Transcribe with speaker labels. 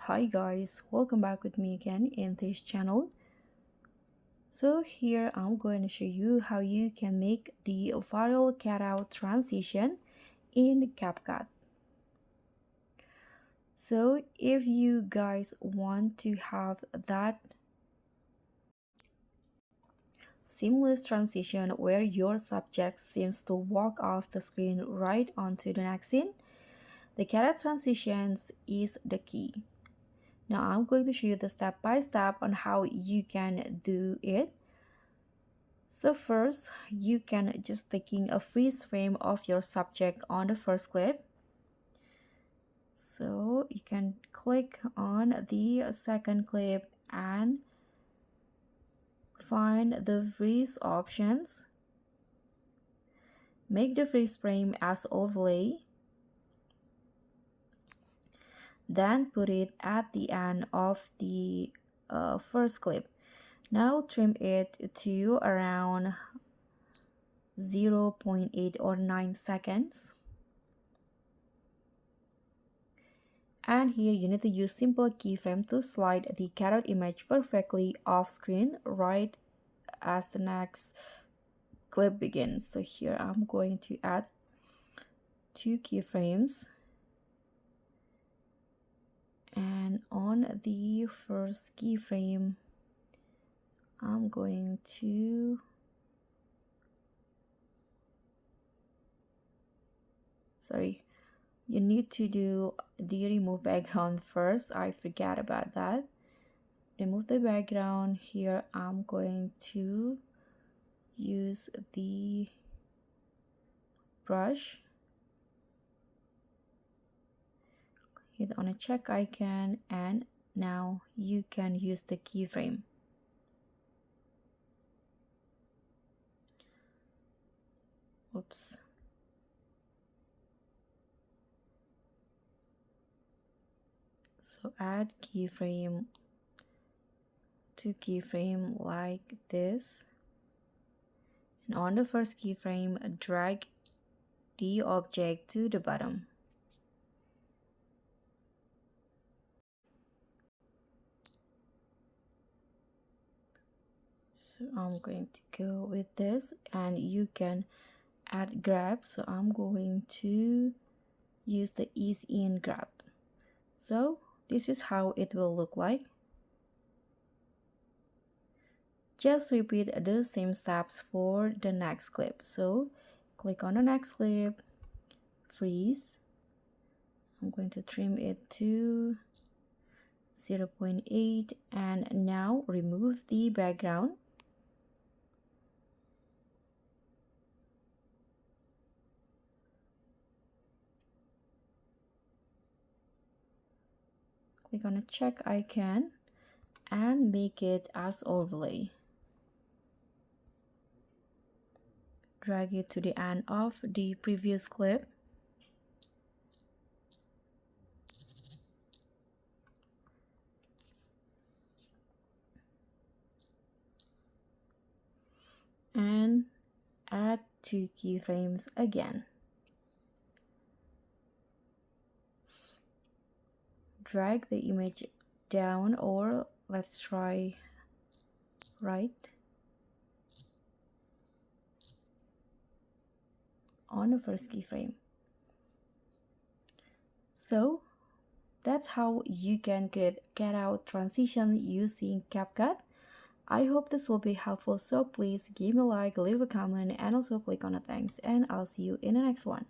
Speaker 1: Hi guys, welcome back with me again in this channel. So here I'm going to show you how you can make the viral cutout transition in CapCut. So if you guys want to have that seamless transition where your subject seems to walk off the screen right onto the next scene, the cutout transitions is the key. Now I'm going to show you the step by step on how you can do it. So first, you can just taking a freeze frame of your subject on the first clip. So you can click on the second clip and find the freeze options. Make the freeze frame as overlay. Then put it at the end of the first clip. Now trim it to around 0.8 or 9 seconds. And here you need to use simple keyframe to slide the cutout image perfectly off screen right as the next clip begins. So here I'm going to add 2 keyframes. And on the first keyframe, I'm going to you need to do the remove background first. I forgot about that. Remove the background. Here I'm going to use the brush, hit on a check icon, and now you can use the keyframe. Oops. So add keyframe to keyframe like this, and on the first keyframe drag the object to the bottom. So I'm going to go with this, and you can add grab. So I'm going to use the ease in grab. So this is how it will look like. Just repeat the same steps for the next clip. So click on the next clip, freeze. I'm going to trim it to 0.8, and now remove the background. Click on a check icon and make it as overlay. Drag it to the end of the previous clip. And add 2 keyframes again. Drag the image down, or let's try right on the first keyframe. So that's how you can create cutout transition using CapCut. I hope this will be helpful, so please give me a like, leave a comment, and also click on the thanks, and I'll see you in the next one.